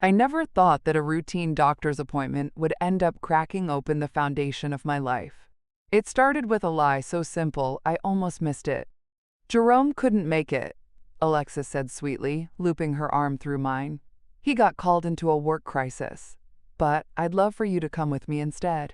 I never thought that a routine doctor's appointment would end up cracking open the foundation of my life. It started with a lie so simple I almost missed it. Jerome couldn't make it, Alexis said sweetly, looping her arm through mine. He got called into a work crisis. But I'd love for you to come with me instead.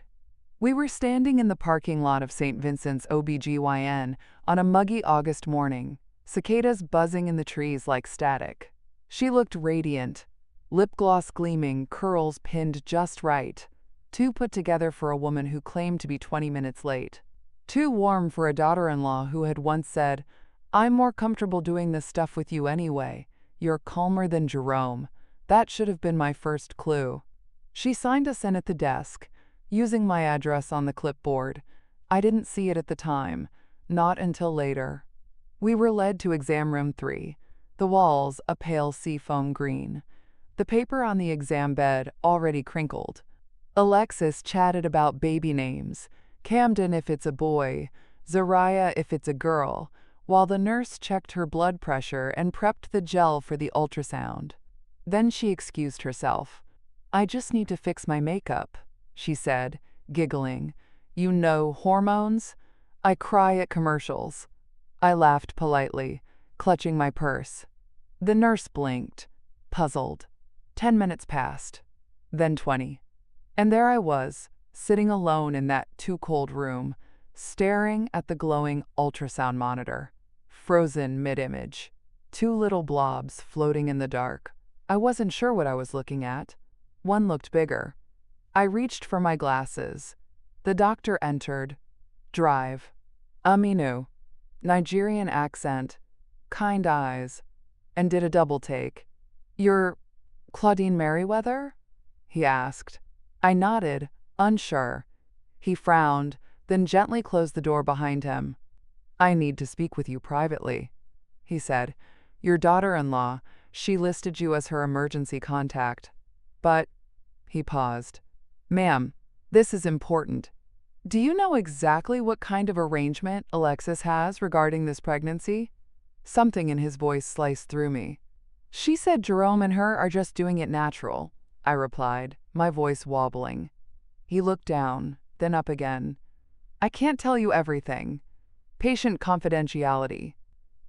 We were standing in the parking lot of St. Vincent's OBGYN on a muggy August morning, cicadas buzzing in the trees like static. She looked radiant, lip gloss gleaming, curls pinned just right. Too put together for a woman who claimed to be 20 minutes late. Too warm for a daughter-in-law who had once said, "I'm more comfortable doing this stuff with you anyway. You're calmer than Jerome." That should have been my first clue. She signed us in at the desk, using my address on the clipboard. I didn't see it at the time, not until later. We were led to exam room 3, the walls a pale seafoam green. The paper on the exam bed already crinkled. Alexis chatted about baby names, Camden if it's a boy, Zariah if it's a girl, while the nurse checked her blood pressure and prepped the gel for the ultrasound. Then she excused herself. "I just need to fix my makeup," she said, giggling. "You know, hormones? I cry at commercials." I laughed politely, clutching my purse. The nurse blinked, puzzled. 10 minutes passed, then 20. And there I was, sitting alone in that too-cold room, staring at the glowing ultrasound monitor, frozen mid-image. 2 little blobs floating in the dark. I wasn't sure what I was looking at. One looked bigger. I reached for my glasses. The doctor entered. Drive. Aminu. Nigerian accent. Kind eyes. And did a double take. "You're Claudine Merriweather?" he asked. I nodded, unsure. He frowned, then gently closed the door behind him. "I need to speak with you privately," he said. "Your daughter-in-law, she listed you as her emergency contact. But," he paused. "Ma'am, this is important. Do you know exactly what kind of arrangement Alexis has regarding this pregnancy?" Something in his voice sliced through me. "She said Jerome and her are just doing it natural," I replied, my voice wobbling. He looked down, then up again. "I can't tell you everything. Patient confidentiality.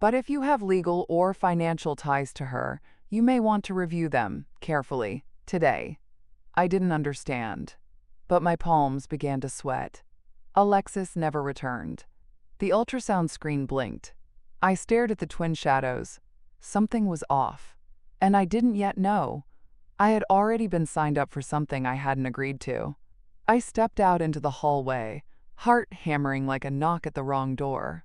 But if you have legal or financial ties to her, you may want to review them carefully today." I didn't understand, but my palms began to sweat. Alexis never returned. The ultrasound screen blinked. I stared at the twin shadows. Something was off, and I didn't yet know. I had already been signed up for something I hadn't agreed to. I stepped out into the hallway, heart hammering like a knock at the wrong door.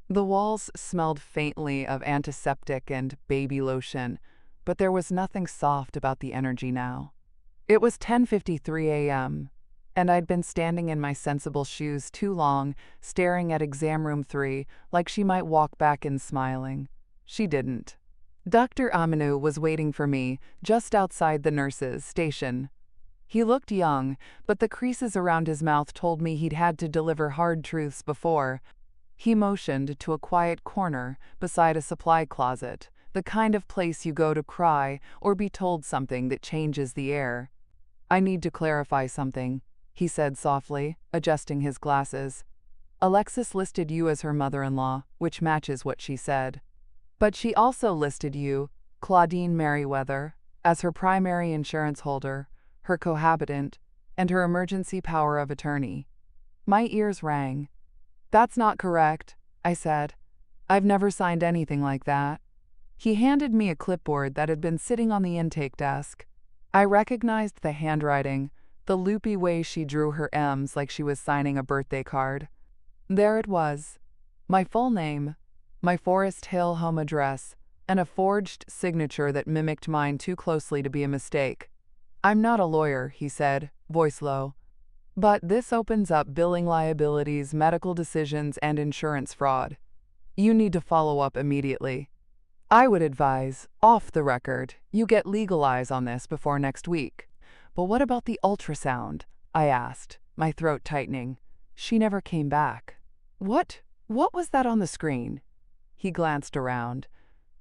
The walls smelled faintly of antiseptic and baby lotion, but there was nothing soft about the energy now. It was 10:53 a.m., and I'd been standing in my sensible shoes too long, staring at exam room 3 like she might walk back in smiling. She didn't. Dr. Aminu was waiting for me just outside the nurse's station. He looked young, but the creases around his mouth told me he'd had to deliver hard truths before. He motioned to a quiet corner beside a supply closet, the kind of place you go to cry or be told something that changes the air. "I need to clarify something," he said softly, adjusting his glasses. "Alexis listed you as her mother-in-law, which matches what she said. But she also listed you, Claudine Merriweather, as her primary insurance holder, her cohabitant, and her emergency power of attorney." My ears rang. "That's not correct," I said. "I've never signed anything like that." He handed me a clipboard that had been sitting on the intake desk. I recognized the handwriting, the loopy way she drew her M's like she was signing a birthday card. There it was. My full name, my Forest Hill home address, and a forged signature that mimicked mine too closely to be a mistake. "I'm not a lawyer," he said, voice low. "But this opens up billing liabilities, medical decisions, and insurance fraud. You need to follow up immediately. I would advise, off the record, you get legal eyes on this before next week." "But what about the ultrasound?" I asked, my throat tightening. "She never came back." What was that on the screen?" He glanced around.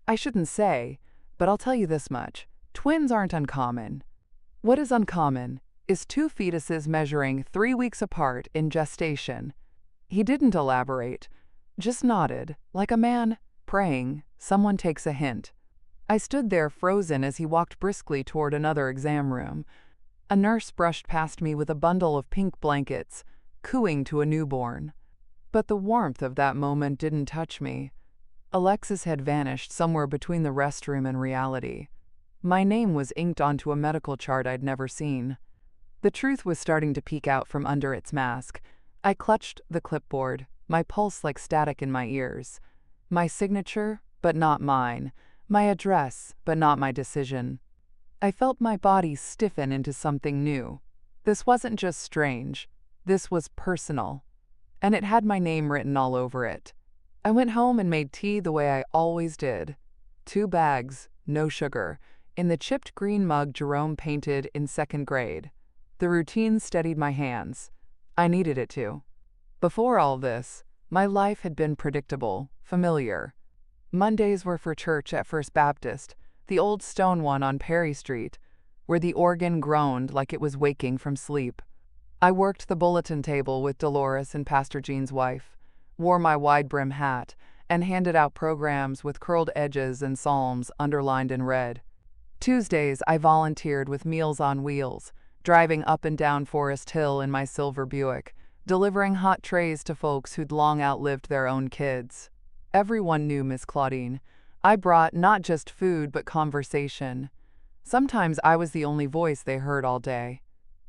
"I shouldn't say, but I'll tell you this much. Twins aren't uncommon. What is uncommon is two fetuses measuring 3 weeks apart in gestation. He didn't elaborate, just nodded, like a man praying someone takes a hint. I stood there frozen as he walked briskly toward another exam room. A nurse brushed past me with a bundle of pink blankets, cooing to a newborn. But the warmth of that moment didn't touch me. Alexis had vanished somewhere between the restroom and reality. My name was inked onto a medical chart I'd never seen. The truth was starting to peek out from under its mask. I clutched the clipboard, my pulse like static in my ears. My signature, but not mine. My address, but not my decision. I felt my body stiffen into something new. This wasn't just strange. This was personal. And it had my name written all over it. I went home and made tea the way I always did. 2 bags, no sugar, in the chipped green mug Jerome painted in 2nd grade. The routine steadied my hands. I needed it to. Before all this, my life had been predictable, familiar. Mondays were for church at First Baptist, the old stone one on Perry Street, where the organ groaned like it was waking from sleep. I worked the bulletin table with Dolores and Pastor Jean's wife, wore my wide-brim hat, and handed out programs with curled edges and psalms underlined in red. Tuesdays, I volunteered with Meals on Wheels, driving up and down Forest Hill in my silver Buick, delivering hot trays to folks who'd long outlived their own kids. Everyone knew Miss Claudine. I brought not just food but conversation. Sometimes I was the only voice they heard all day.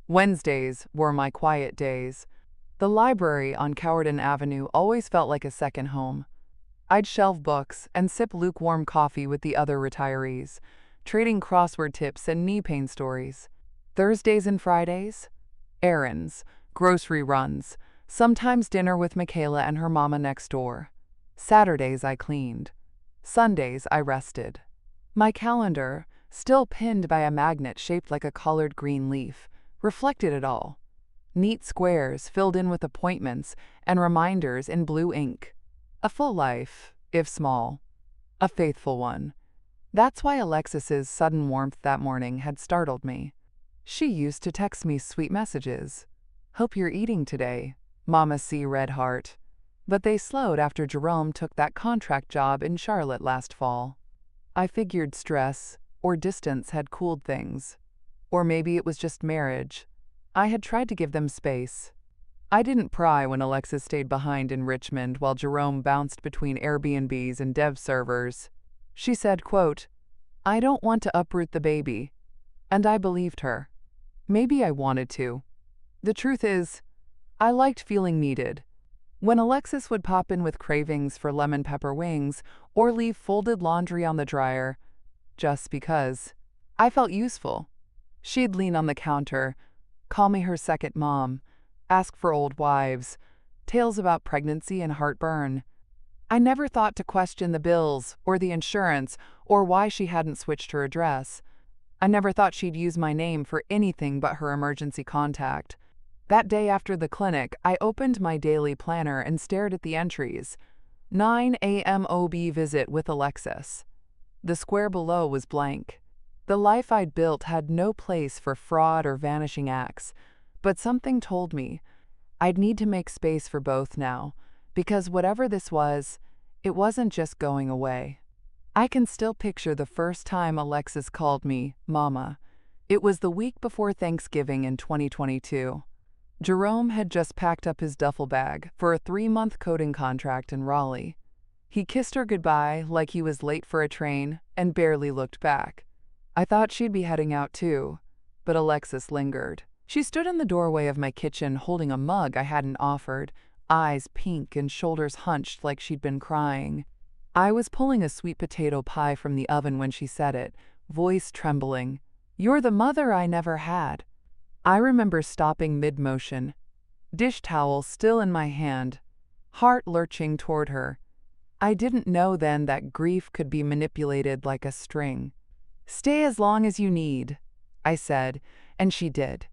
Wednesdays were my quiet days. The library on Cowardin Avenue always felt like a second home. I'd shelve books and sip lukewarm coffee with the other retirees, trading crossword tips and knee pain stories. Thursdays and Fridays? Errands, grocery runs, sometimes dinner with Michaela and her mama next door. Saturdays I cleaned. Sundays I rested. My calendar, still pinned by a magnet shaped like a collared green leaf, reflected it all. Neat squares filled in with appointments and reminders in blue ink. A full life, if small. A faithful one. That's why Alexis's sudden warmth that morning had startled me. She used to text me sweet messages. "Hope you're eating today, Mama C. Red Heart." But they slowed after Jerome took that contract job in Charlotte last fall. I figured stress or distance had cooled things. Or maybe it was just marriage. I had tried to give them space. I didn't pry when Alexis stayed behind in Richmond while Jerome bounced between Airbnbs and dev servers. She said, quote, "I don't want to uproot the baby." And I believed her. Maybe I wanted to. The truth is, I liked feeling needed. When Alexis would pop in with cravings for lemon pepper wings or leave folded laundry on the dryer, just because, I felt useful. She'd lean on the counter, call me her second mom, ask for old wives, tales about pregnancy and heartburn. I never thought to question the bills or the insurance or why she hadn't switched her address. I never thought she'd use my name for anything but her emergency contact. That day after the clinic, I opened my daily planner and stared at the entries. 9 a.m. OB visit with Alexis. The square below was blank. The life I'd built had no place for fraud or vanishing acts, but something told me I'd need to make space for both now, because whatever this was, it wasn't just going away. I can still picture the first time Alexis called me Mama. It was the week before Thanksgiving in 2022. Jerome had just packed up his duffel bag for a 3-month coding contract in Raleigh. He kissed her goodbye like he was late for a train and barely looked back. I thought she'd be heading out too, but Alexis lingered. She stood in the doorway of my kitchen holding a mug I hadn't offered, eyes pink and shoulders hunched like she'd been crying. I was pulling a sweet potato pie from the oven when she said it, voice trembling. "You're the mother I never had." I remember stopping mid-motion, dish towel still in my hand, heart lurching toward her. I didn't know then that grief could be manipulated like a string. "Stay as long as you need," I said, and she did.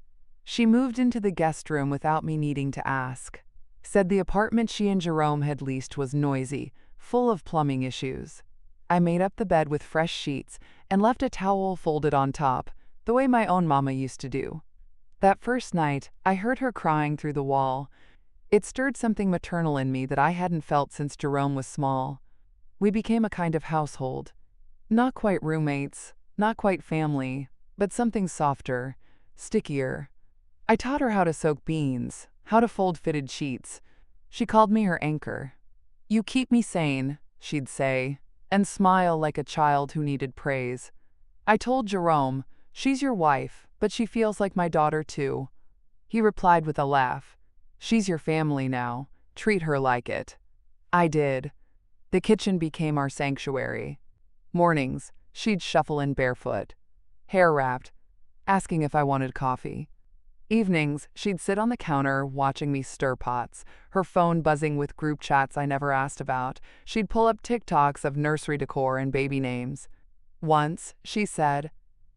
She moved into the guest room without me needing to ask. Said the apartment she and Jerome had leased was noisy, full of plumbing issues. I made up the bed with fresh sheets and left a towel folded on top, the way my own mama used to do. That first night, I heard her crying through the wall. It stirred something maternal in me that I hadn't felt since Jerome was small. We became a kind of household. Not quite roommates, not quite family, but something softer, stickier. I taught her how to soak beans, how to fold fitted sheets. She called me her anchor. "You keep me sane," she'd say, and smile like a child who needed praise. I told Jerome, "She's your wife, but she feels like my daughter too." He replied with a laugh, "She's your family now. Treat her like it." I did. The kitchen became our sanctuary. Mornings, she'd shuffle in barefoot, hair wrapped, asking if I wanted coffee. Evenings, she'd sit on the counter watching me stir pots, her phone buzzing with group chats I never asked about. She'd pull up TikToks of nursery decor and baby names. Once, she said,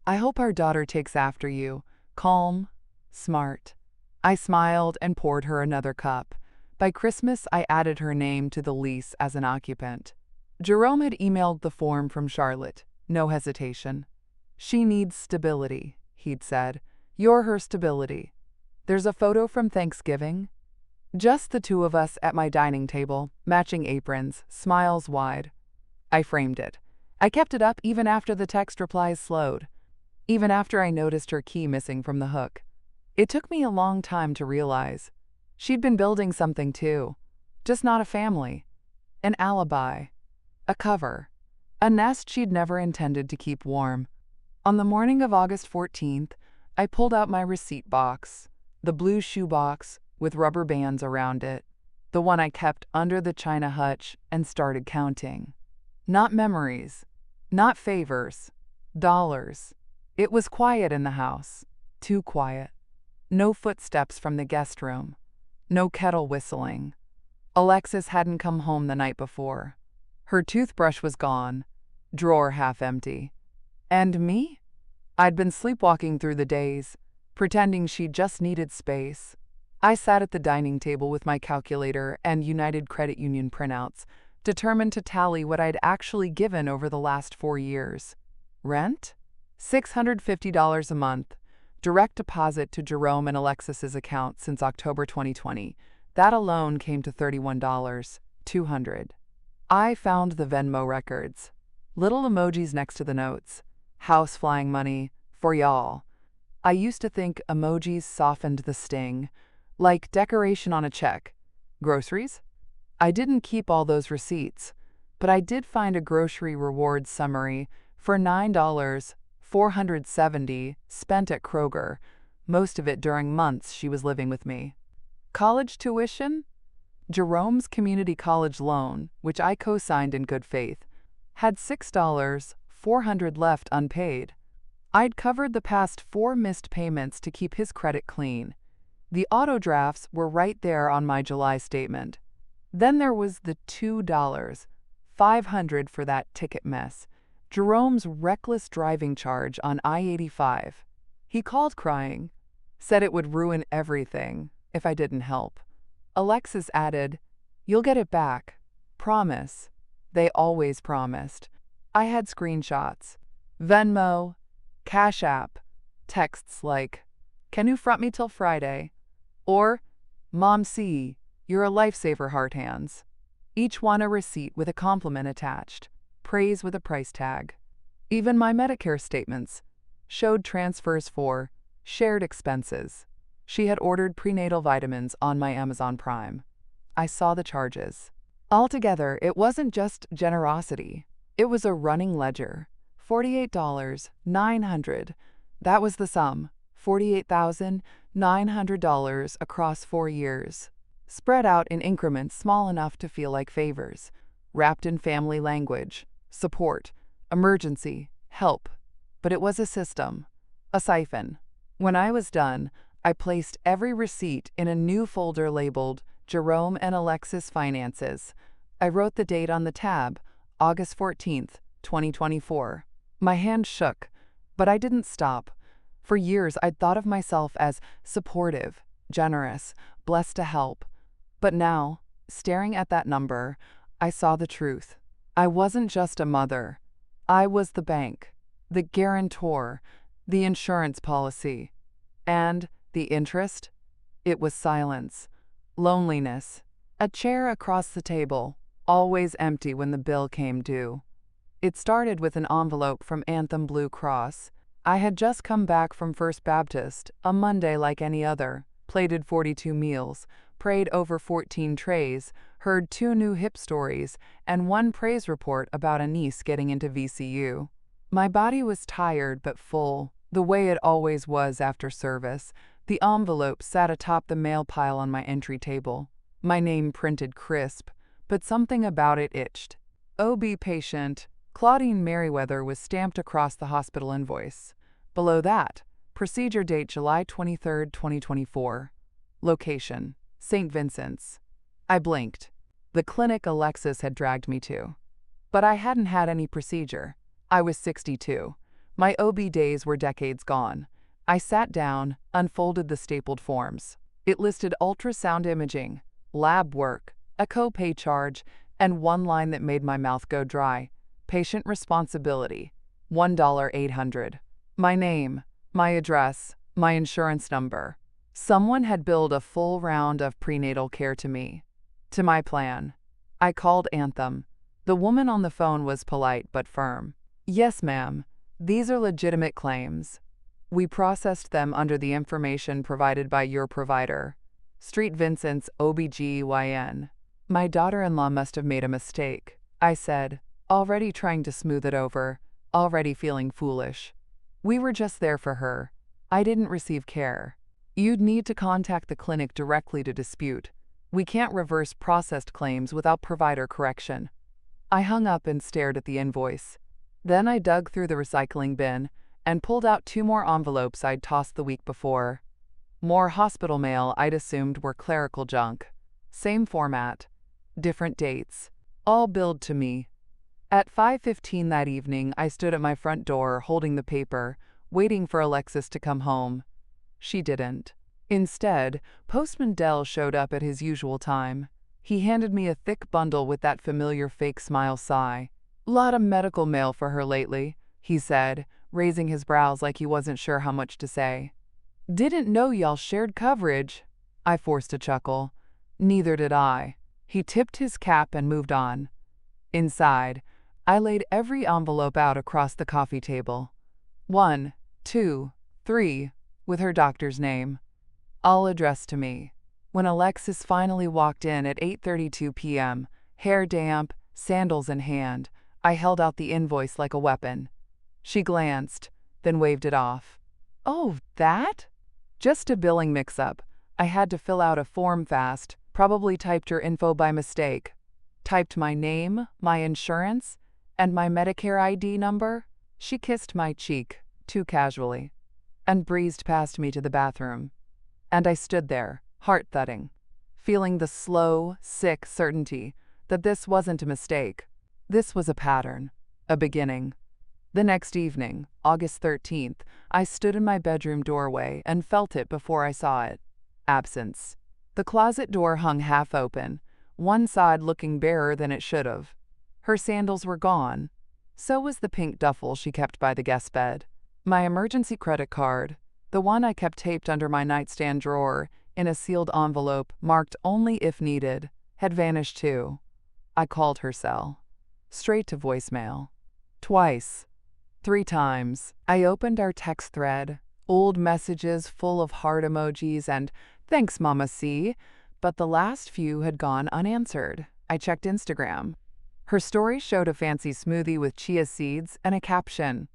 "I hope our daughter takes after you. Calm, smart." I smiled and poured her another cup. By Christmas, I added her name to the lease as an occupant. Jerome had emailed the form from Charlotte. No hesitation. "She needs stability," he'd said. "You're her stability." There's a photo from Thanksgiving. Just the two of us at my dining table, matching aprons, smiles wide. I framed it. I kept it up even after the text replies slowed. Even after I noticed her key missing from the hook. It took me a long time to realize. She'd been building something too. Just not a family. An alibi. A cover. A nest she'd never intended to keep warm. On the morning of August 14th, I pulled out my receipt box, the blue shoebox with rubber bands around it, the one I kept under the china hutch, and started counting. Not memories, not favors, dollars. It was quiet in the house, too quiet. No footsteps from the guest room, no kettle whistling. Alexis hadn't come home the night before. Her toothbrush was gone, drawer half empty. And me? I'd been sleepwalking through the days, pretending she just needed space. I sat at the dining table with my calculator and United Credit Union printouts, determined to tally what I'd actually given over the last 4 years. Rent? $650 a month. Direct deposit to Jerome and Alexis's account since October 2020. That alone came to $31.200. I found the Venmo records. Little emojis next to the notes. House flying money, for y'all. I used to think emojis softened the sting, like decoration on a check. Groceries? I didn't keep all those receipts, but I did find a grocery rewards summary for $9.470 spent at Kroger, most of it during months she was living with me. College tuition? Jerome's community college loan, which I co-signed in good faith, had $6.400 left unpaid. I'd covered the past 4 missed payments to keep his credit clean. The auto drafts were right there on my July statement. Then there was the $2.500 for that ticket mess, Jerome's reckless driving charge on I-85. He called crying, said it would ruin everything if I didn't help. Alexis added, "You'll get it back. Promise." They always promised. I had screenshots. Venmo, Cash App, texts like, "Can you front me till Friday?" Or, "Mom C, you're a lifesaver, heart hands." Each one a receipt with a compliment attached, praise with a price tag. Even my Medicare statements showed transfers for shared expenses. She had ordered prenatal vitamins on my Amazon Prime. I saw the charges. Altogether, it wasn't just generosity. It was a running ledger. $48,900. That was the sum. $48,900 across 4 years. Spread out in increments small enough to feel like favors. Wrapped in family language. Support. Emergency. Help. But it was a system. A siphon. When I was done, I placed every receipt in a new folder labeled Jerome and Alexis Finances. I wrote the date on the tab, August 14th, 2024. My hand shook, but I didn't stop. For years, I'd thought of myself as supportive, generous, blessed to help. But now, staring at that number, I saw the truth. I wasn't just a mother. I was the bank. the guarantor, the insurance policy, and the interest. It was silence, loneliness, a chair across the table, always empty when the bill came due. It started with an envelope from Anthem Blue Cross. I had just come back from First Baptist, a Monday like any other, plated 42 meals, prayed over 14 trays, heard 2 new hip stories, and 1 praise report about a niece getting into VCU. My body was tired but full, the way it always was after service. The envelope sat atop the mail pile on my entry table. My name printed crisp, but something about it itched. OB patient Claudine Merriweather was stamped across the hospital invoice. Below that, procedure date July 23, 2024. Location, St. Vincent's. I blinked. The clinic Alexis had dragged me to. But I hadn't had any procedure. I was 62. My OB days were decades gone. I sat down, unfolded the stapled forms. It listed ultrasound imaging, lab work, a copay charge, and one line that made my mouth go dry. Patient responsibility, $1,800. My name, my address, my insurance number. Someone had billed a full round of prenatal care to me. To my plan. I called Anthem. The woman on the phone was polite but firm. Yes, ma'am. These are legitimate claims. We processed them under the information provided by your provider, St. Vincent's OBGYN. My daughter-in-law must have made a mistake, I said, already trying to smooth it over, already feeling foolish. We were just there for her. I didn't receive care. You'd need to contact the clinic directly to dispute. We can't reverse processed claims without provider correction. I hung up and stared at the invoice. Then I dug through the recycling bin and pulled out 2 more envelopes I'd tossed the week before. More hospital mail I'd assumed were clerical junk. Same format, different dates, all billed to me. At 5:15 that evening, I stood at my front door holding the paper, waiting for Alexis to come home. She didn't. Instead, Postman Dell showed up at his usual time. He handed me a thick bundle with that familiar fake smile sigh. "Lot of medical mail for her lately," he said, raising his brows like he wasn't sure how much to say. "Didn't know y'all shared coverage." I forced a chuckle. Neither did I. He tipped his cap and moved on. Inside, I laid every envelope out across the coffee table. 1, 2, 3, with her doctor's name. All addressed to me. When Alexis finally walked in at 8:32 p.m., hair damp, sandals in hand, I held out the invoice like a weapon. She glanced, then waved it off. "Oh, that?" "Just a billing mix-up. I had to fill out a form fast, probably typed her info by mistake. Typed my name, my insurance, and my Medicare ID number." She kissed my cheek, too casually, and breezed past me to the bathroom. And I stood there, heart thudding, feeling the slow, sick certainty that this wasn't a mistake. This was a pattern, a beginning. The next evening, August 13th, I stood in my bedroom doorway and felt it before I saw it. Absence. The closet door hung half open, one side looking barer than it should have. Her sandals were gone. So was the pink duffel she kept by the guest bed. My emergency credit card, the one I kept taped under my nightstand drawer in a sealed envelope marked only if needed, had vanished too. I called her cell. Straight to voicemail. Twice. 3 times. I opened our text thread, old messages full of heart emojis and "Thanks, Mama C," but the last few had gone unanswered. I checked Instagram. Her story showed a fancy smoothie with chia seeds and a caption.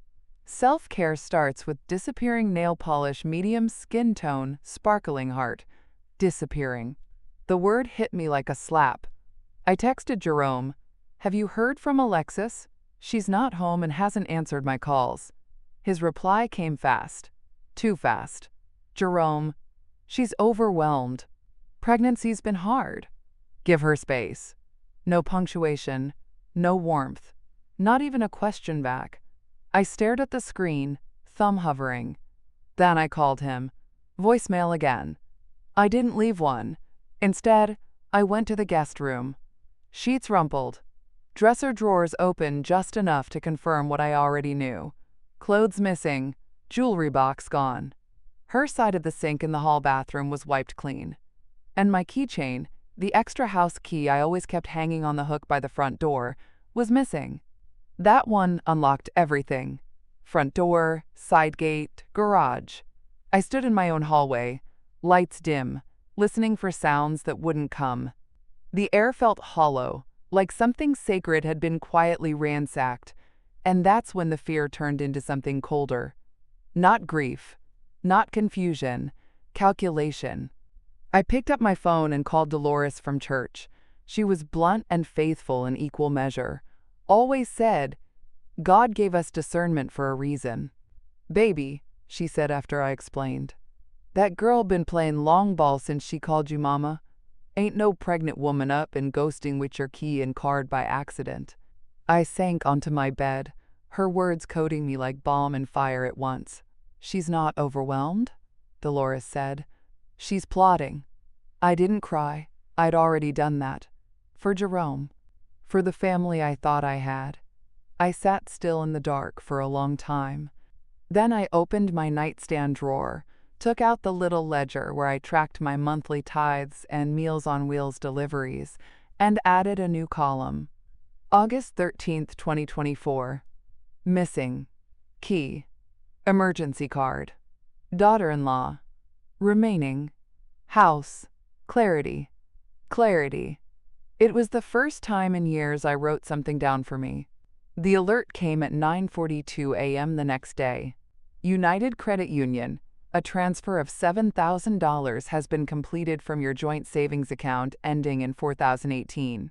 "Self-care starts with disappearing nail polish, medium skin tone, sparkling heart." Disappearing. The word hit me like a slap. I texted Jerome, "Have you heard from Alexis? She's not home and hasn't answered my calls." His reply came fast. Too fast. "Jerome, she's overwhelmed. Pregnancy's been hard. Give her space." No punctuation, no warmth, not even a question back. I stared at the screen, thumb hovering. Then I called him. Voicemail again. I didn't leave one. Instead, I went to the guest room. Sheets rumpled. Dresser drawers open just enough to confirm what I already knew. Clothes missing, jewelry box gone. Her side of the sink in the hall bathroom was wiped clean. And my keychain, the extra house key I always kept hanging on the hook by the front door, was missing. That one unlocked everything. Front door, side gate, garage. I stood in my own hallway, lights dim, listening for sounds that wouldn't come. The air felt hollow, like something sacred had been quietly ransacked, and that's when the fear turned into something colder. Not grief, not confusion, calculation. I picked up my phone and called Dolores from church. She was blunt and faithful in equal measure. Always said, God gave us discernment for a reason. Baby, she said after I explained, that girl been playing long ball since she called you mama. Ain't no pregnant woman up and ghosting with your key and card by accident. I sank onto my bed, her words coating me like balm and fire at once. She's not overwhelmed, Dolores said. She's plotting. I didn't cry. I'd already done that. For Jerome. For the family I thought I had. I sat still in the dark for a long time. Then I opened my nightstand drawer, took out the little ledger where I tracked my monthly tithes and Meals on Wheels deliveries, and added a new column. August 13th, 2024. Missing. Key. Emergency card. Daughter-in-law. Remaining. House. Clarity. Clarity. It was the first time in years I wrote something down for me. The alert came at 9:42 a.m. the next day. United Credit Union, a transfer of $7,000 has been completed from your joint savings account ending in 4018.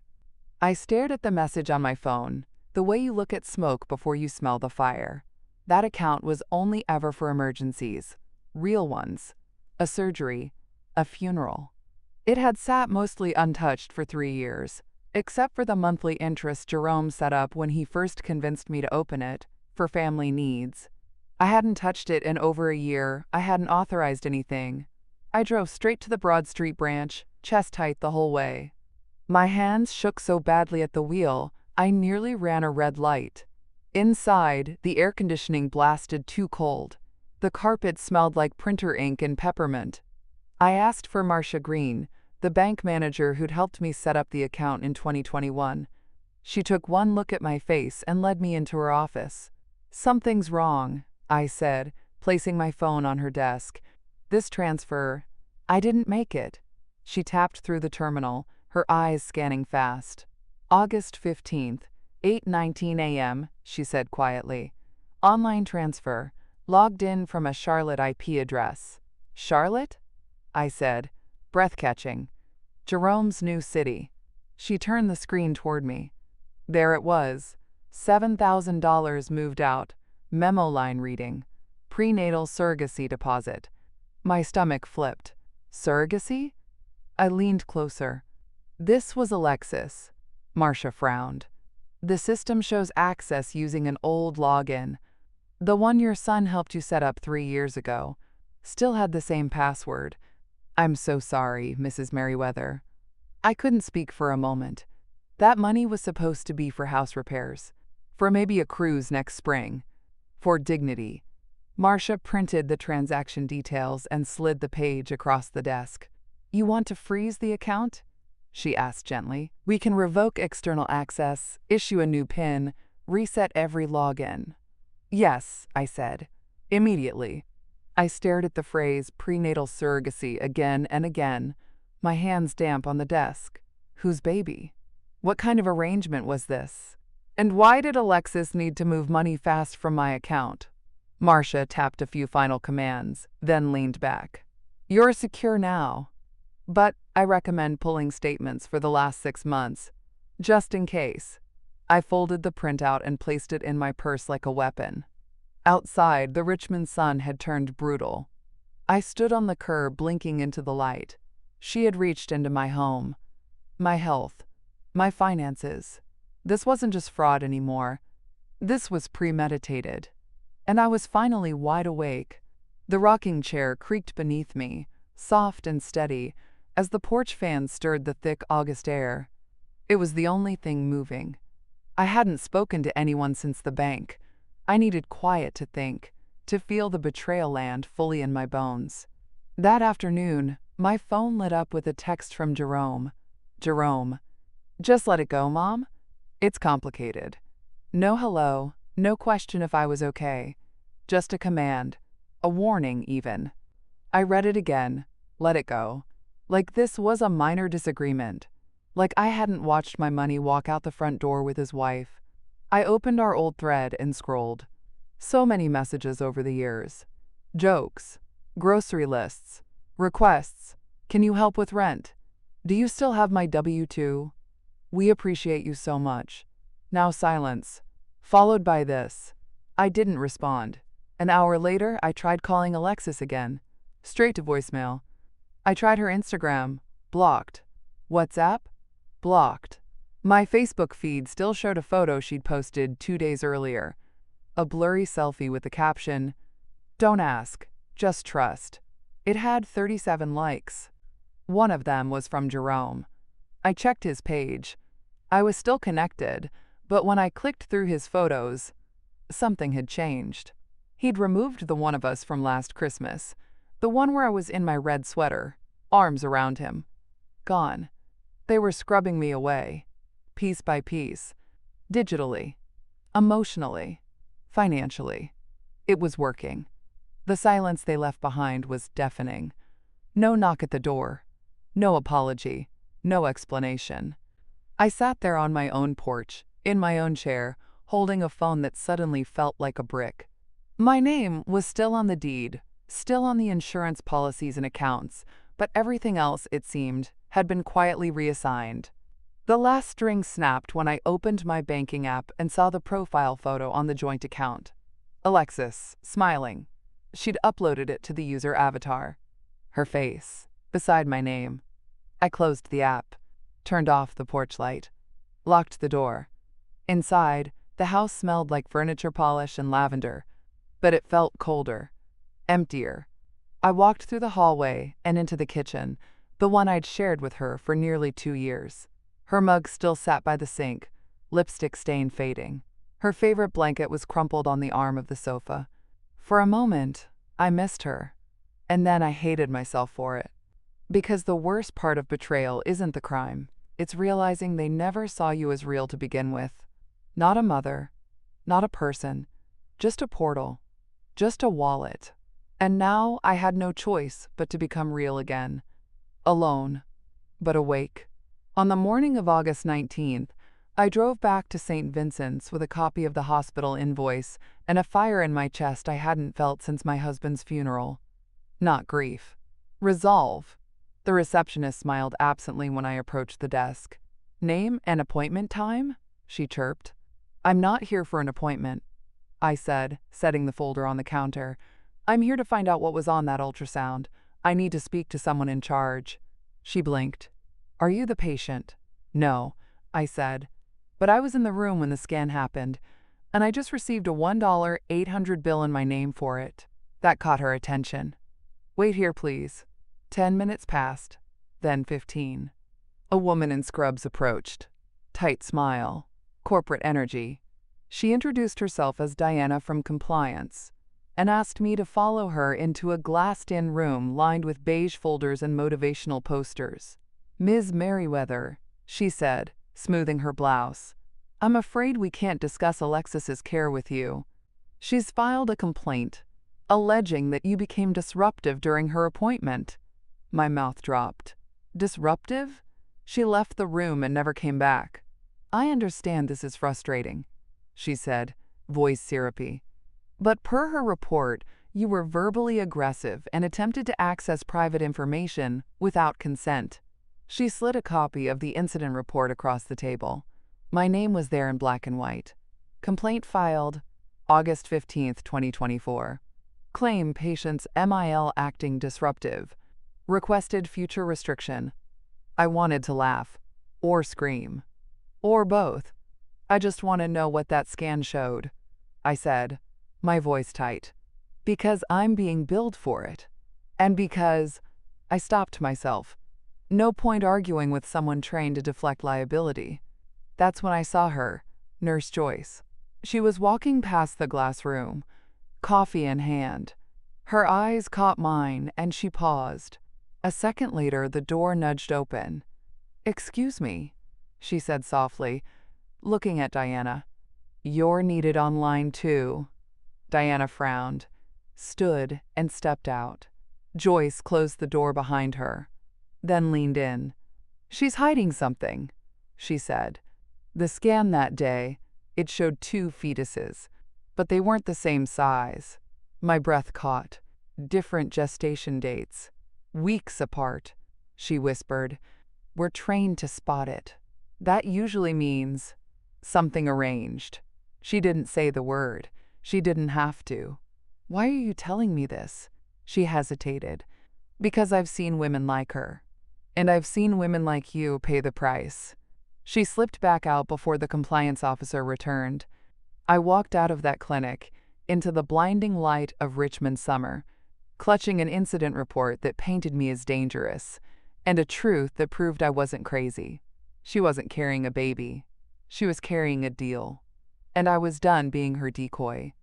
I stared at the message on my phone, the way you look at smoke before you smell the fire. That account was only ever for emergencies, real ones, a surgery, a funeral. It had sat mostly untouched for 3 years, except for the monthly interest Jerome set up when he first convinced me to open it, for family needs. I hadn't touched it in over a year. I hadn't authorized anything. I drove straight to the Broad Street branch, chest tight the whole way. My hands shook so badly at the wheel, I nearly ran a red light. Inside, the air conditioning blasted too cold. The carpet smelled like printer ink and peppermint. I asked for Marcia Green, the bank manager who'd helped me set up the account in 2021. She took one look at my face and led me into her office. Something's wrong, I said, placing my phone on her desk. This transfer, I didn't make it. She tapped through the terminal, her eyes scanning fast. August 15th, 8:19 a.m., she said quietly. Online transfer, logged in from a Charlotte IP address. Charlotte? I said, breath-catching. Jerome's new city. She turned the screen toward me. There it was, $7,000 moved out, memo line reading, prenatal surrogacy deposit. My stomach flipped. Surrogacy? I leaned closer. This was Alexis. Marcia frowned. The system shows access using an old login. The one your son helped you set up 3 years ago. Still had the same password. I'm so sorry, Mrs. Merriweather. I couldn't speak for a moment. That money was supposed to be for house repairs. For maybe a cruise next spring. For dignity. Marcia printed the transaction details and slid the page across the desk. You want to freeze the account? She asked gently. We can revoke external access, issue a new PIN, reset every login. Yes, I said. Immediately. I stared at the phrase prenatal surrogacy again and again, my hands damp on the desk. Whose baby? What kind of arrangement was this? And why did Alexis need to move money fast from my account? Marcia tapped a few final commands, then leaned back. You're secure now. But I recommend pulling statements for the last 6 months, just in case. I folded the printout and placed it in my purse like a weapon. Outside, the Richmond sun had turned brutal. I stood on the curb blinking into the light. She had reached into my home, my health, my finances. This wasn't just fraud anymore. This was premeditated. And I was finally wide awake. The rocking chair creaked beneath me, soft and steady, as the porch fan stirred the thick August air. It was the only thing moving. I hadn't spoken to anyone since the bank. I needed quiet to think, to feel the betrayal land fully in my bones. That afternoon, my phone lit up with a text from Jerome. Jerome, just let it go, Mom. It's complicated. No hello, no question if I was okay. Just a command. A warning, even. I read it again. Let it go. Like this was a minor disagreement. Like I hadn't watched my money walk out the front door with his wife. I opened our old thread and scrolled. So many messages over the years. Jokes. Grocery lists. Requests. Can you help with rent? Do you still have my W-2? We appreciate you so much. Now silence. Followed by this. I didn't respond. An hour later, I tried calling Alexis again. Straight to voicemail. I tried her Instagram. Blocked. WhatsApp? Blocked. My Facebook feed still showed a photo she'd posted 2 days earlier. A blurry selfie with the caption, "Don't ask, just trust." It had 37 likes. One of them was from Jerome. I checked his page. I was still connected, but when I clicked through his photos, something had changed. He'd removed the one of us from last Christmas, the one where I was in my red sweater, arms around him. Gone. They were scrubbing me away, piece by piece, digitally, emotionally, financially. It was working. The silence they left behind was deafening. No knock at the door. No apology. No explanation. I sat there on my own porch, in my own chair, holding a phone that suddenly felt like a brick. My name was still on the deed, still on the insurance policies and accounts, but everything else, it seemed, had been quietly reassigned. The last string snapped when I opened my banking app and saw the profile photo on the joint account. Alexis, smiling. She'd uploaded it to the user avatar. Her face, beside my name. I closed the app, turned off the porch light, locked the door. Inside, the house smelled like furniture polish and lavender, but it felt colder, emptier. I walked through the hallway and into the kitchen, the one I'd shared with her for nearly 2 years. Her mug still sat by the sink, lipstick stain fading. Her favorite blanket was crumpled on the arm of the sofa. For a moment, I missed her, and then I hated myself for it. Because the worst part of betrayal isn't the crime. It's realizing they never saw you as real to begin with. Not a mother, not a person, just a portal, just a wallet. And now I had no choice but to become real again. Alone, but awake. On the morning of August 19th, I drove back to St. Vincent's with a copy of the hospital invoice and a fire in my chest I hadn't felt since my husband's funeral. Not grief. Resolve. The receptionist smiled absently when I approached the desk. "Name and appointment time?" she chirped. "I'm not here for an appointment," I said, setting the folder on the counter. "I'm here to find out what was on that ultrasound. I need to speak to someone in charge." She blinked. "Are you the patient?" "No," I said. "But I was in the room when the scan happened, and I just received a $1,800 bill in my name for it." That caught her attention. "Wait here, please." 10 minutes passed, then 15. A woman in scrubs approached. Tight smile. Corporate energy. She introduced herself as Diana from compliance and asked me to follow her into a glassed-in room lined with beige folders and motivational posters. "Ms. Merriweather," she said, smoothing her blouse, "I'm afraid we can't discuss Alexis's care with you. She's filed a complaint, alleging that you became disruptive during her appointment." My mouth dropped. Disruptive? She left the room and never came back. "I understand this is frustrating," she said, voice syrupy. "But per her report, you were verbally aggressive and attempted to access private information without consent." She slid a copy of the incident report across the table. My name was there in black and white. Complaint filed August 15th, 2024. Claim patient's MIL acting disruptive. Requested future restriction. I wanted to laugh, or scream, or both. "I just want to know what that scan showed," I said, my voice tight. "Because I'm being billed for it. And because—" I stopped myself. No point arguing with someone trained to deflect liability. That's when I saw her, Nurse Joyce. She was walking past the glass room, coffee in hand. Her eyes caught mine, and she paused. A second later, the door nudged open. "Excuse me," she said softly, looking at Diana. "You're needed online too." Diana frowned, stood, and stepped out. Joyce closed the door behind her, then leaned in. "She's hiding something," she said. The scan that day, it showed 2 fetuses, but they weren't the same size. My breath caught. Different gestation dates. Weeks apart, she whispered. "We're trained to spot it. That usually means something arranged." She didn't say the word. She didn't have to. "Why are you telling me this?" She hesitated. "Because I've seen women like her. And I've seen women like you pay the price." She slipped back out before the compliance officer returned. I walked out of that clinic, into the blinding light of Richmond summer, clutching an incident report that painted me as dangerous, and a truth that proved I wasn't crazy. She wasn't carrying a baby. She was carrying a deal. And I was done being her decoy.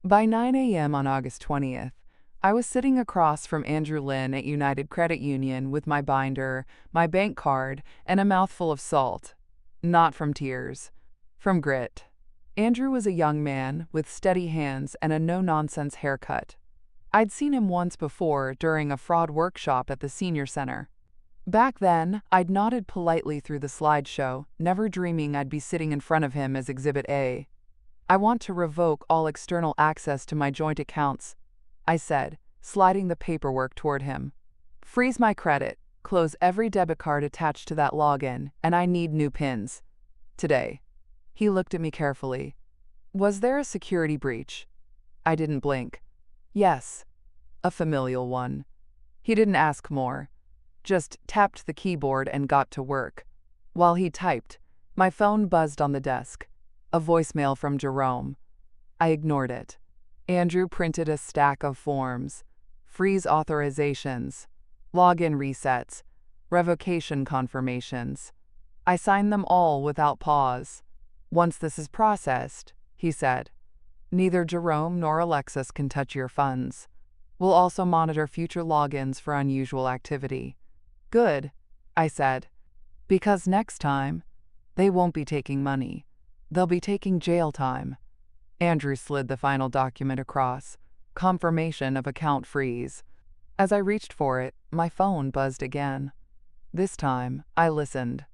By 9 a.m. on August 20th, I was sitting across from Andrew Lynn at United Credit Union with my binder, my bank card, and a mouthful of salt. Not from tears, from grit. Andrew was a young man with steady hands and a no-nonsense haircut. I'd seen him once before during a fraud workshop at the senior center. Back then, I'd nodded politely through the slideshow, never dreaming I'd be sitting in front of him as Exhibit A. "I want to revoke all external access to my joint accounts," I said, sliding the paperwork toward him. "Freeze my credit, close every debit card attached to that login, and I need new PINs. Today." He looked at me carefully. "Was there a security breach?" I didn't blink. "Yes." A familial one. He didn't ask more, just tapped the keyboard and got to work. While he typed, my phone buzzed on the desk. A voicemail from Jerome. I ignored it. Andrew printed a stack of forms. Freeze authorizations, login resets, revocation confirmations. I signed them all without pause. "Once this is processed," he said, "neither Jerome nor Alexis can touch your funds. We'll also monitor future logins for unusual activity." "Good," I said, "because next time, they won't be taking money. They'll be taking jail time." Andrew slid the final document across, confirmation of account freeze. As I reached for it, my phone buzzed again. This time, I listened.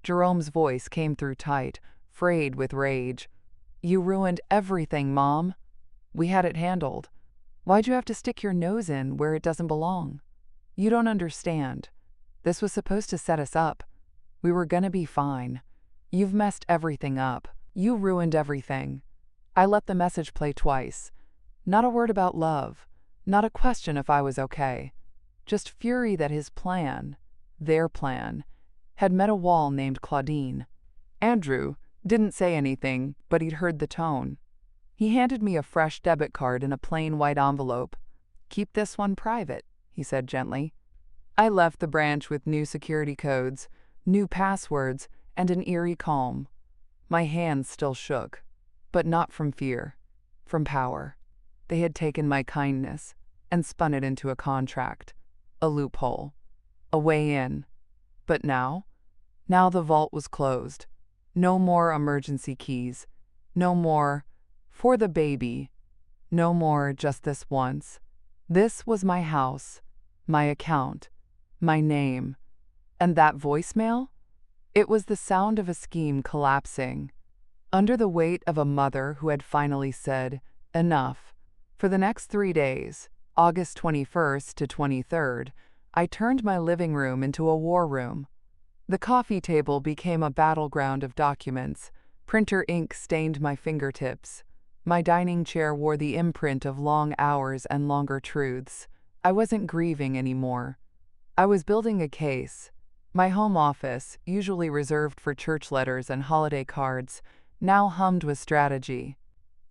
Jerome's voice came through tight, frayed with rage. "You ruined everything, Mom. We had it handled. Why'd you have to stick your nose in where it doesn't belong? You don't understand. This was supposed to set us up. We were gonna be fine. You've messed everything up. You ruined everything." I let the message play twice. Not a word about love, not a question if I was okay. Just fury that his plan, their plan, had met a wall named Claudine. Andrew didn't say anything, but he'd heard the tone. He handed me a fresh debit card in a plain white envelope. "Keep this one private," he said gently. I left the branch with new security codes, new passwords, and an eerie calm. My hands still shook, but not from fear, from power. They had taken my kindness and spun it into a contract, a loophole, a way in. But now the vault was closed. No more emergency keys. No more, "for the baby." No more, "just this once." This was my house, my account, my name. And that voicemail? It was the sound of a scheme collapsing, under the weight of a mother who had finally said, "Enough." For the next 3 days, August 21st to 23rd, I turned my living room into a war room. The coffee table became a battleground of documents. Printer ink stained my fingertips. My dining chair wore the imprint of long hours and longer truths. I wasn't grieving anymore. I was building a case. My home office, usually reserved for church letters and holiday cards, now hummed with strategy.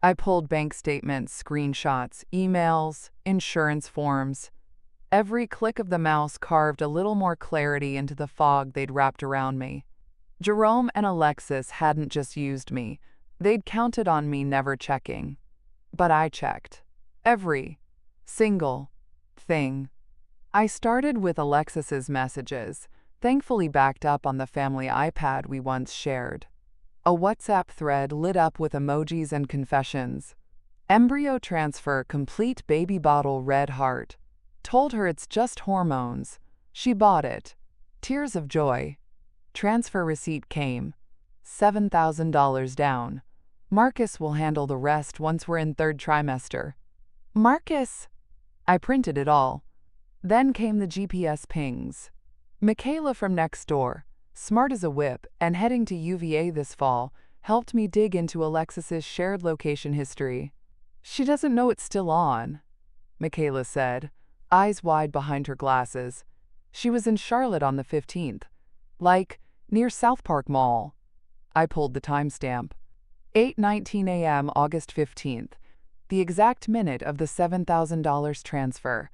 I pulled bank statements, screenshots, emails, insurance forms. Every click of the mouse carved a little more clarity into the fog they'd wrapped around me. Jerome and Alexis hadn't just used me. They'd counted on me never checking. But I checked. Every single thing. I started with Alexis's messages, thankfully backed up on the family iPad we once shared. A WhatsApp thread lit up with emojis and confessions. Embryo transfer complete, baby bottle, red heart. Told her it's just hormones. She bought it. Tears of joy. Transfer receipt came. $7,000 down. Marcus will handle the rest once we're in third trimester. Marcus! I printed it all. Then came the GPS pings. Michaela from next door, smart as a whip and heading to UVA this fall, helped me dig into Alexis's shared location history. She doesn't know it's still on, Michaela said, eyes wide behind her glasses. She was in Charlotte on the 15th. Like, near South Park Mall. I pulled the timestamp. 8:19 a.m. August 15th. The exact minute of the $7,000 transfer.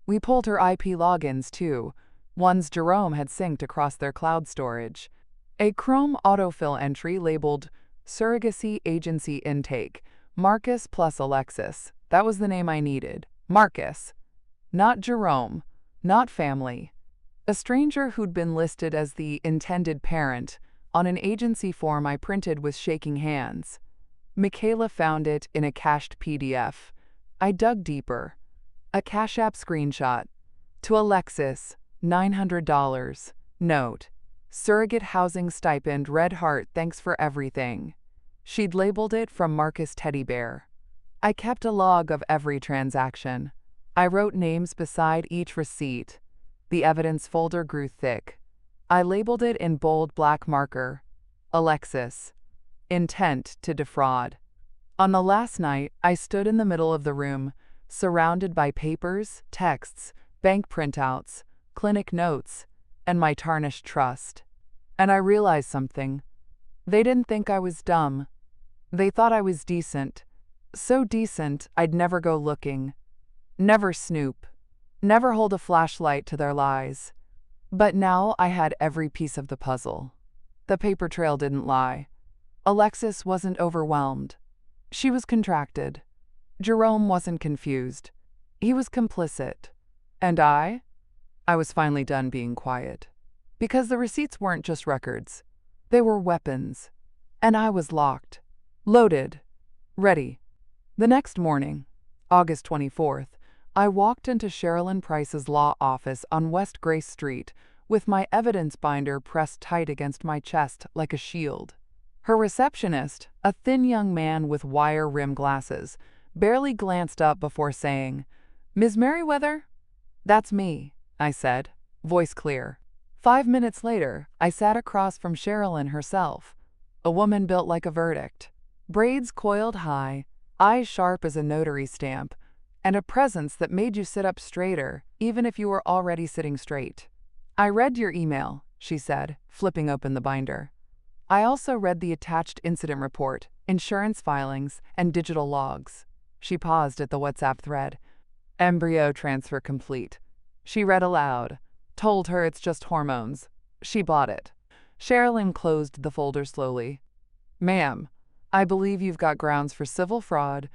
We pulled her IP logins too, ones Jerome had synced across their cloud storage. A Chrome autofill entry labeled Surrogacy Agency Intake, Marcus plus Alexis. That was the name I needed. Marcus. Not Jerome. Not family. A stranger who'd been listed as the intended parent on an agency form I printed with shaking hands. Michaela found it in a cached PDF. I dug deeper. A Cash App screenshot. To Alexis, $900. Note. Surrogate housing stipend, red heart, thanks for everything. She'd labeled it from Marcus Teddy Bear. I kept a log of every transaction. I wrote names beside each receipt. The evidence folder grew thick. I labeled it in bold black marker. Alexis. Intent to defraud. On the last night, I stood in the middle of the room, surrounded by papers, texts, bank printouts, clinic notes, and my tarnished trust. And I realized something. They didn't think I was dumb. They thought I was decent. So decent, I'd never go looking. Never snoop. Never hold a flashlight to their lies. But now I had every piece of the puzzle. The paper trail didn't lie. Alexis wasn't overwhelmed. She was contracted. Jerome wasn't confused. He was complicit. And I was finally done being quiet. Because the receipts weren't just records. They were weapons. And I was locked. Loaded. Ready. The next morning, August 24th, I walked into Sherilyn Price's law office on West Grace Street with my evidence binder pressed tight against my chest like a shield. Her receptionist, a thin young man with wire-rimmed glasses, barely glanced up before saying, "Ms. Merriweather?" "That's me," I said, voice clear. 5 minutes later, I sat across from Sherilyn herself, a woman built like a verdict. Braids coiled high, eyes sharp as a notary stamp, and a presence that made you sit up straighter, even if you were already sitting straight. "I read your email," she said, flipping open the binder. "I also read the attached incident report, insurance filings, and digital logs." She paused at the WhatsApp thread. "Embryo transfer complete." She read aloud. "Told her it's just hormones. She bought it." Sherilyn closed the folder slowly. "Ma'am, I believe you've got grounds for civil fraud,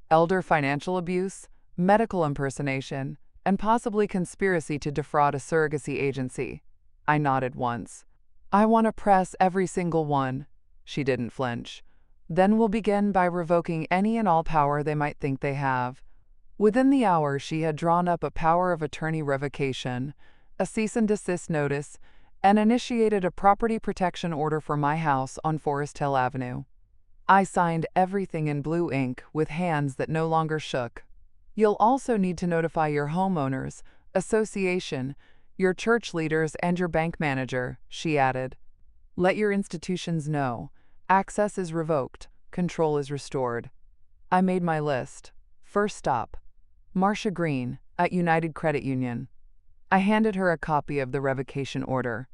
elder financial abuse, medical impersonation, and possibly conspiracy to defraud a surrogacy agency." I nodded once. "I want to press every single one." She didn't flinch. "Then we'll begin by revoking any and all power they might think they have." Within the hour, she had drawn up a power of attorney revocation, a cease and desist notice, and initiated a property protection order for my house on Forest Hill Avenue. I signed everything in blue ink with hands that no longer shook. "You'll also need to notify your homeowners, association, your church leaders, and your bank manager," she added. "Let your institutions know. Access is revoked. Control is restored." I made my list. First stop. Marcia Green, at United Credit Union. I handed her a copy of the revocation order.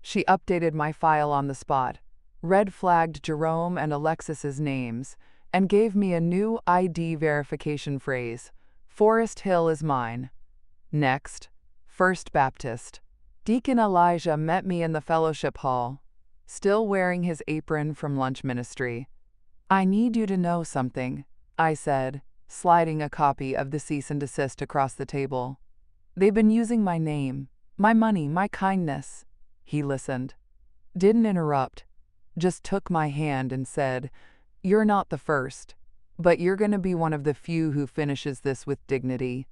She updated my file on the spot, red-flagged Jerome and Alexis's names, and gave me a new ID verification phrase. "Forest Hill is mine." Next, First Baptist. Deacon Elijah met me in the fellowship hall, still wearing his apron from lunch ministry. I need you to know something, I said, sliding a copy of the cease and desist across the table. They've been using my name, my money, my kindness. He listened. Didn't interrupt. Just took my hand and said, "You're not the first, but you're going to be one of the few who finishes this with dignity."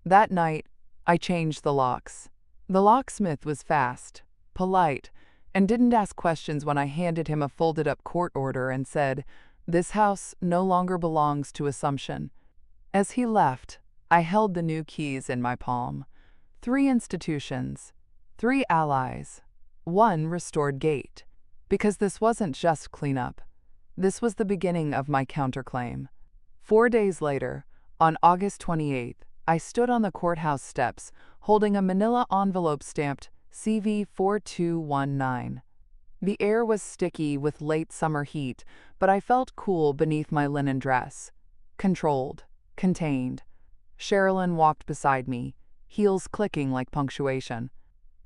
That night, I changed the locks. The locksmith was fast, polite, and didn't ask questions when I handed him a folded-up court order and said, "This house no longer belongs to Assumption." As he left, I held the new keys in my palm. 3 institutions, 3 allies, 1 restored gate. Because this wasn't just cleanup. This was the beginning of my counterclaim. 4 days later, on August 28th, I stood on the courthouse steps holding a manila envelope stamped CV 4219. The air was sticky with late summer heat, but I felt cool beneath my linen dress. Controlled, contained. Sherilyn walked beside me, heels clicking like punctuation.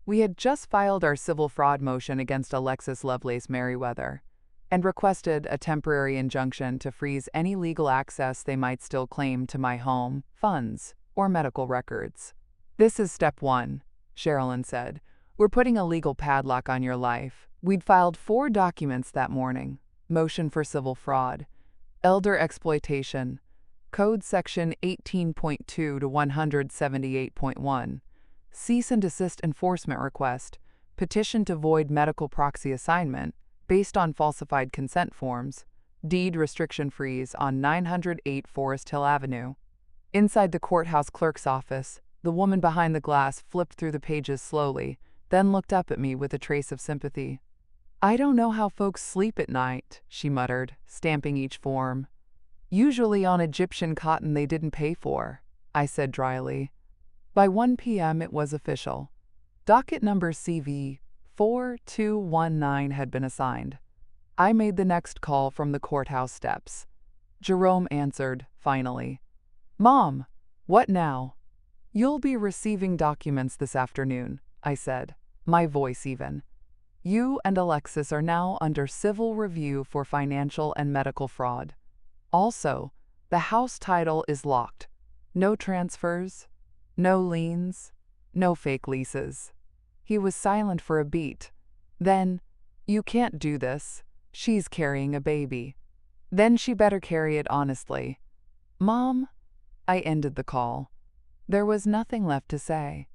We had just filed our civil fraud motion against Alexis Lovelace Merriweather and requested a temporary injunction to freeze any legal access they might still claim to my home, funds, or medical records. "This is step 1, Sherilyn said. "We're putting a legal padlock on your life." We'd filed 4 documents that morning: motion for civil fraud, elder exploitation, Code Section 18.2 to 178.1, cease and desist enforcement request, petition to void medical proxy assignment based on falsified consent forms, deed restriction freeze on 908 Forest Hill Avenue. Inside the courthouse clerk's office, the woman behind the glass flipped through the pages slowly, then looked up at me with a trace of sympathy. "I don't know how folks sleep at night," she muttered, stamping each form. "Usually on Egyptian cotton they didn't pay for," I said dryly. By 1 p.m. it was official. Docket number CV 4219 had been assigned. I made the next call from the courthouse steps. Jerome answered, finally. "Mom, what now?" "You'll be receiving documents this afternoon," I said, my voice even. "You and Alexis are now under civil review for financial and medical fraud. Also, the house title is locked. No transfers, no liens, no fake leases." He was silent for a beat. Then, "You can't do this. She's carrying a baby. Then she better carry it honestly." "Mom," I ended the call. There was nothing left to say.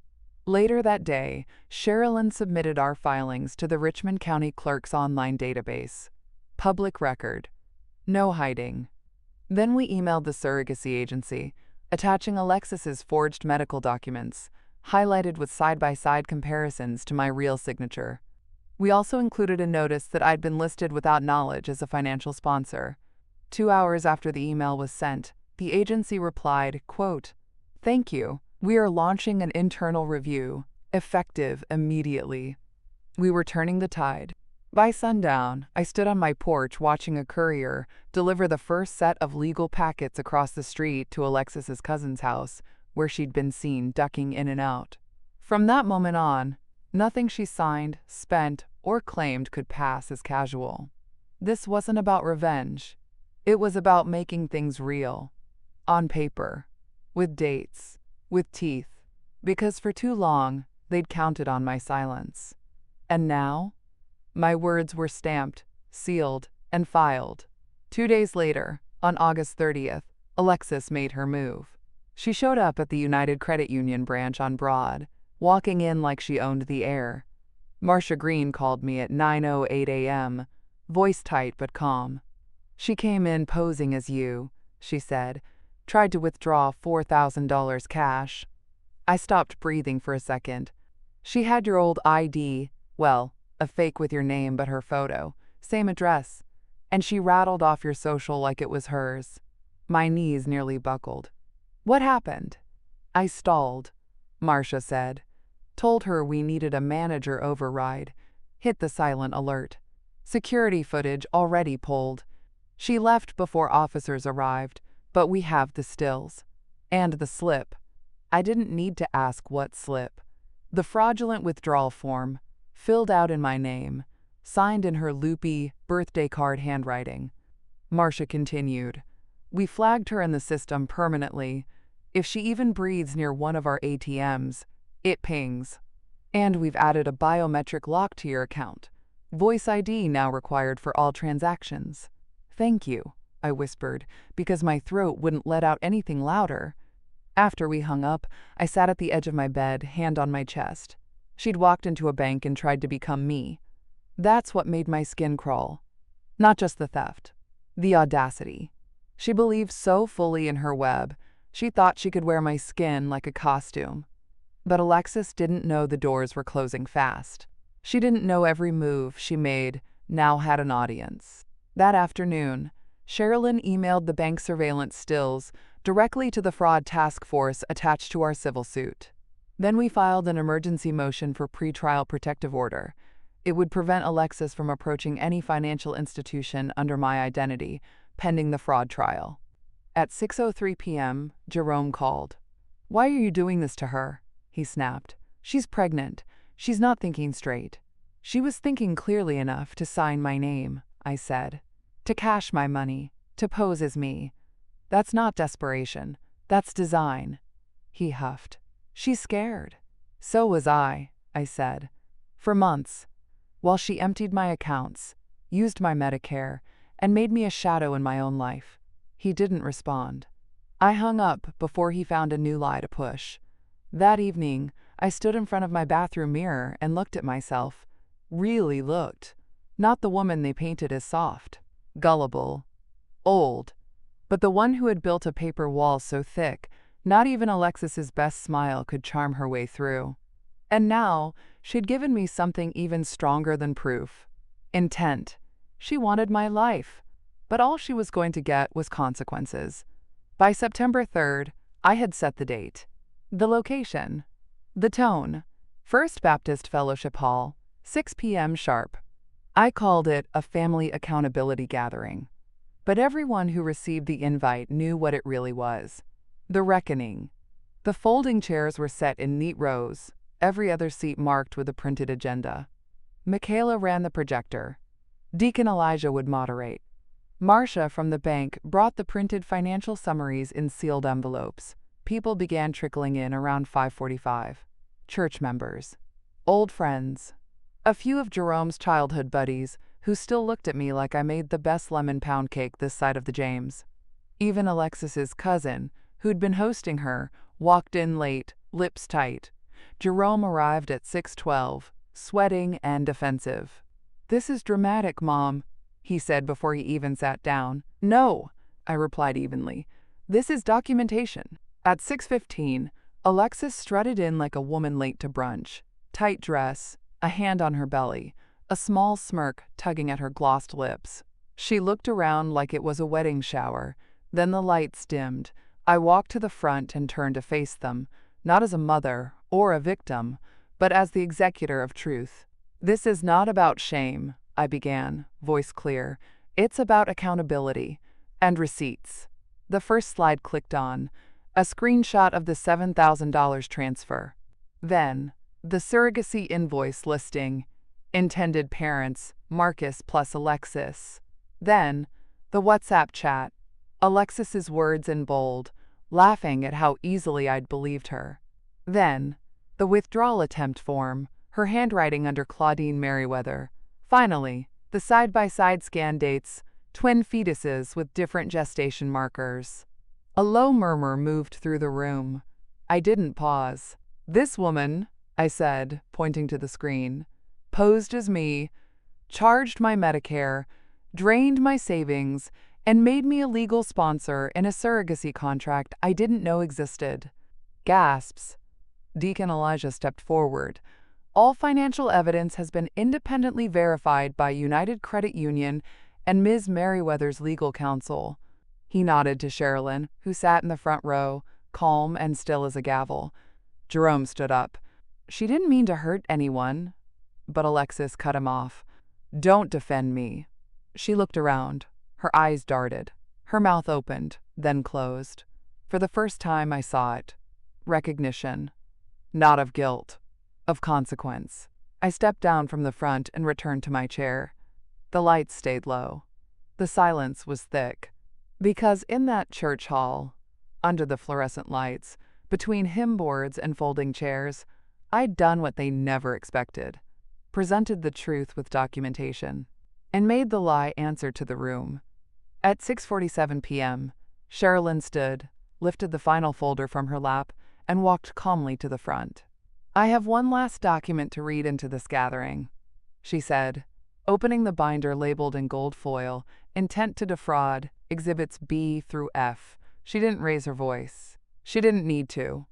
Later that day, Sherilyn submitted our filings to the Richmond County Clerk's online database. Public record. No hiding. Then we emailed the surrogacy agency, attaching Alexis's forged medical documents, highlighted with side-by-side comparisons to my real signature. We also included a notice that I'd been listed without knowledge as a financial sponsor. 2 hours after the email was sent, the agency replied, quote, "Thank you. We are launching an internal review, effective immediately." We were turning the tide. By sundown, I stood on my porch watching a courier deliver the first set of legal packets across the street to Alexis's cousin's house, where she'd been seen ducking in and out. From that moment on, nothing she signed, spent, or claimed could pass as casual. This wasn't about revenge. It was about making things real. On paper. With dates. With teeth. Because for too long, they'd counted on my silence. And now? My words were stamped, sealed, and filed. 2 days later, on August 30th, Alexis made her move. She showed up at the United Credit Union branch on Broad, walking in like she owned the air. Marcia Green called me at 9:08 a.m., voice tight but calm. "She came in posing as you," she said, "tried to withdraw $4,000 cash." I stopped breathing for a second. "She had your old ID, well, a fake with your name but her photo, same address, and she rattled off your social like it was hers." My knees nearly buckled. "What happened?" "I stalled," Marcia said. "Told her we needed a manager override. Hit the silent alert. Security footage already pulled. She left before officers arrived, but we have the stills. And the slip. I didn't need to ask what slip. The fraudulent withdrawal form, filled out in my name, signed in her loopy, birthday card handwriting. Marcia continued. We flagged her in the system permanently. If she even breathes near one of our ATMs, it pings. And we've added a biometric lock to your account. Voice ID now required for all transactions. Thank you, I whispered, because my throat wouldn't let out anything louder. After we hung up, I sat at the edge of my bed, hand on my chest. She'd walked into a bank and tried to become me. That's what made my skin crawl. Not just the theft. The audacity. She believed so fully in her web, she thought she could wear my skin like a costume. But Alexis didn't know the doors were closing fast. She didn't know every move she made now had an audience. That afternoon, Sherilyn emailed the bank surveillance stills directly to the fraud task force attached to our civil suit. Then we filed an emergency motion for pretrial protective order. It would prevent Alexis from approaching any financial institution under my identity, pending the fraud trial. At 6:03 p.m., Jerome called. "Why are you doing this to her?" he snapped. "She's pregnant. She's not thinking straight." "She was thinking clearly enough to sign my name," I said. "To cash my money, to pose as me. That's not desperation. That's design." He huffed. "She's scared." "So was I said. "For months. While she emptied my accounts, used my Medicare, and made me a shadow in my own life." He didn't respond. I hung up before he found a new lie to push. That evening, I stood in front of my bathroom mirror and looked at myself. Really looked. Not the woman they painted as soft, gullible, old, but the one who had built a paper wall so thick, not even Alexis's best smile could charm her way through. And now, she'd given me something even stronger than proof. Intent. She wanted my life. But all she was going to get was consequences. By September 3rd, I had set the date, the location, the tone. First Baptist Fellowship Hall, 6 p.m. sharp. I called it a family accountability gathering. But everyone who received the invite knew what it really was. The reckoning. The folding chairs were set in neat rows, every other seat marked with a printed agenda. Michaela ran the projector. Deacon Elijah would moderate. Marcia from the bank brought the printed financial summaries in sealed envelopes. People began trickling in around 5:45. Church members. Old friends. A few of Jerome's childhood buddies, who still looked at me like I made the best lemon pound cake this side of the James. Even Alexis's cousin, who'd been hosting her, walked in late, lips tight. Jerome arrived at 6:12, sweating and defensive. "This is dramatic, Mom," he said before he even sat down. "No," I replied evenly. "This is documentation." At 6:15, Alexis strutted in like a woman late to brunch. Tight dress, a hand on her belly, a small smirk tugging at her glossed lips. She looked around like it was a wedding shower. Then the lights dimmed. I walked to the front and turned to face them, not as a mother or a victim, but as the executor of truth. "This is not about shame," I began, voice clear. "It's about accountability and receipts." The first slide clicked on, a screenshot of the $7,000 transfer. Then, the surrogacy invoice listing, intended parents, Marcus plus Alexis. Then, the WhatsApp chat, Alexis's words in bold, laughing at how easily I'd believed her. Then, the withdrawal attempt form, her handwriting under Claudine Merriweather. Finally, the side-by-side scan dates, twin fetuses with different gestation markers. A low murmur moved through the room. I didn't pause. "This woman," I said, pointing to the screen, "posed as me, charged my Medicare, drained my savings, and made me a legal sponsor in a surrogacy contract I didn't know existed." Gasps. Deacon Elijah stepped forward. "All financial evidence has been independently verified by United Credit Union and Ms. Merriweather's legal counsel." He nodded to Sherilyn, who sat in the front row, calm and still as a gavel. Jerome stood up. "She didn't mean to hurt anyone." But Alexis cut him off. "Don't defend me." She looked around. Her eyes darted. Her mouth opened, then closed. For the first time I saw it. Recognition. Not of guilt. Of consequence. I stepped down from the front and returned to my chair. The lights stayed low. The silence was thick. Because in that church hall, under the fluorescent lights, between hymn boards and folding chairs, I'd done what they never expected. Presented the truth with documentation, and made the lie answer to the room. At 6:47 p.m., Sherilyn stood, lifted the final folder from her lap, and walked calmly to the front. "I have one last document to read into this gathering," she said, opening the binder labeled in gold foil, "Intent to defraud, Exhibits B through F." She didn't raise her voice. She didn't need to.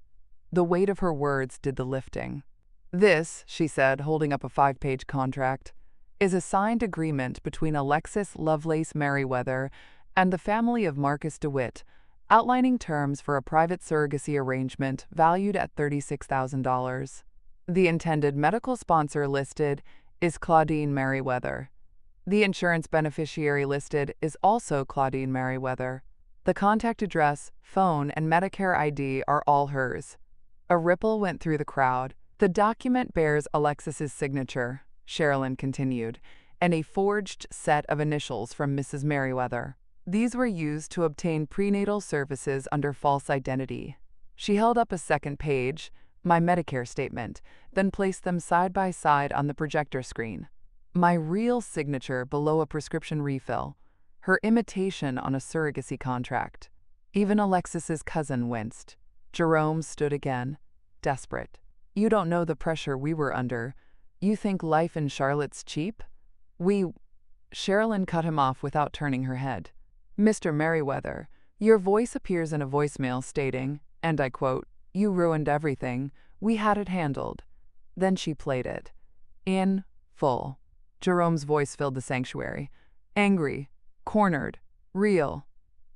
The weight of her words did the lifting. "This," she said, holding up a 5-page contract, "is a signed agreement between Alexis Lovelace Merriweather and the family of Marcus DeWitt, outlining terms for a private surrogacy arrangement valued at $36,000. The intended medical sponsor listed is Claudine Merriweather. The insurance beneficiary listed is also Claudine Merriweather. The contact address, phone, and Medicare ID are all hers." A ripple went through the crowd. "The document bears Alexis's signature," Sherilyn continued, "and a forged set of initials from Mrs. Merriweather. These were used to obtain prenatal services under false identity." She held up a second page, my Medicare statement, then placed them side by side on the projector screen. My real signature below a prescription refill, her imitation on a surrogacy contract. Even Alexis's cousin winced. Jerome stood again, desperate. "You don't know the pressure we were under. You think life in Charlotte's cheap? Sherilyn cut him off without turning her head. "Mr. Merriweather, your voice appears in a voicemail stating, and I quote, 'You ruined everything. We had it handled.'" Then she played it. In full. Jerome's voice filled the sanctuary. Angry, cornered, real.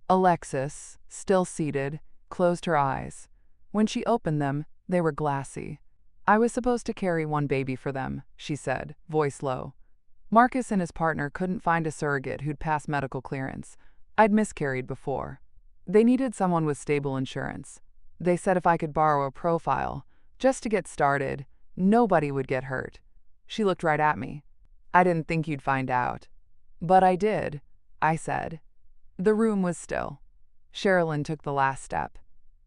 Alexis, still seated, closed her eyes. When she opened them, they were glassy. "I was supposed to carry one baby for them," she said, voice low. "Marcus and his partner couldn't find a surrogate who'd pass medical clearance. I'd miscarried before. They needed someone with stable insurance. They said if I could borrow a profile, just to get started, nobody would get hurt." She looked right at me. "I didn't think you'd find out." "But I did," I said. The room was still. Sherilyn took the last step.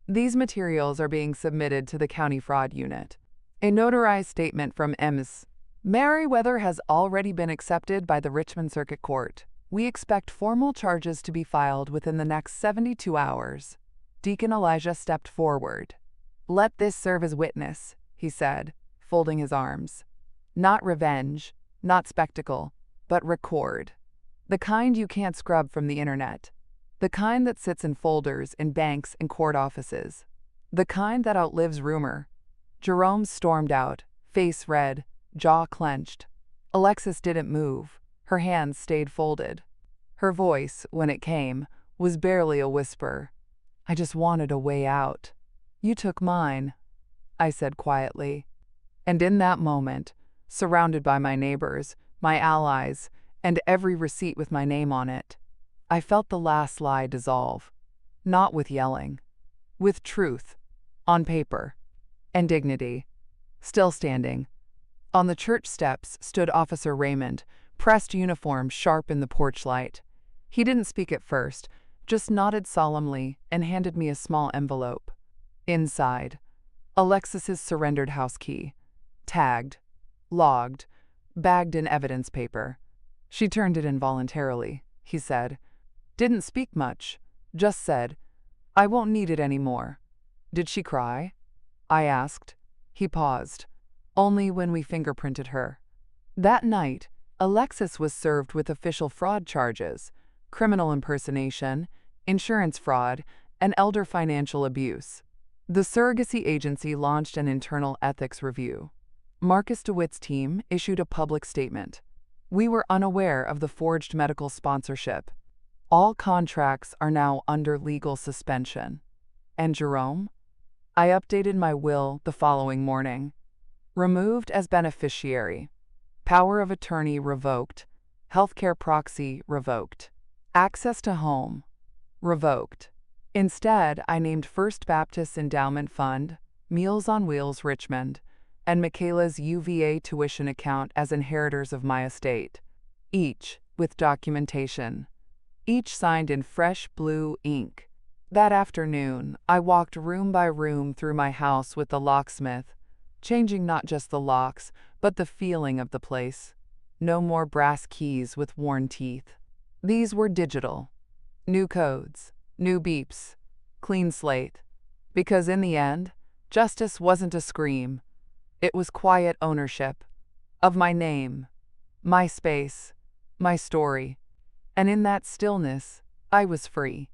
"These materials are being submitted to the County Fraud Unit. A notarized statement from Ms. Merriweather has already been accepted by the Richmond Circuit Court. We expect formal charges to be filed within the next 72 hours. Deacon Elijah stepped forward. "Let this serve as witness," he said, folding his arms. "Not revenge, not spectacle, but record. The kind you can't scrub from the internet. The kind that sits in folders in banks and court offices. The kind that outlives rumor." Jerome stormed out, face red, jaw clenched. Alexis didn't move. Her hands stayed folded. Her voice, when it came, was barely a whisper. "I just wanted a way out. You took mine," I said quietly. And in that moment, surrounded by my neighbors, my allies, and every receipt with my name on it, I felt the last lie dissolve. Not with yelling. With truth. On paper. And dignity. Still standing. On the church steps stood Officer Raymond, pressed uniform sharp in the porch light. He didn't speak at first, just nodded solemnly and handed me a small envelope. Inside, Alexis's surrendered house key. Tagged. Logged. Bagged in evidence paper. "She turned it in voluntarily," he said. "Didn't speak much. Just said, 'I won't need it anymore.'" "Did she cry?" I asked. He paused. "Only when we fingerprinted her." That night, Alexis was served with official fraud charges, criminal impersonation, insurance fraud, and elder financial abuse. The surrogacy agency launched an internal ethics review. Marcus DeWitt's team issued a public statement. We were unaware of the forged medical sponsorship. All contracts are now under legal suspension. And Jerome? I updated my will the following morning. Removed as beneficiary. Power of attorney revoked. Healthcare proxy revoked. Access to home revoked. Instead, I named First Baptist Endowment Fund, Meals on Wheels Richmond, and Michaela's UVA tuition account as inheritors of my estate, each with documentation. each signed in fresh blue ink. That afternoon, I walked room by room through my house with the locksmith, changing not just the locks, but the feeling of the place. No more brass keys with worn teeth. These were digital. New codes, new beeps, clean slate. Because in the end, justice wasn't a scream. It was quiet ownership of my name, my space, my story. And in that stillness, I was free.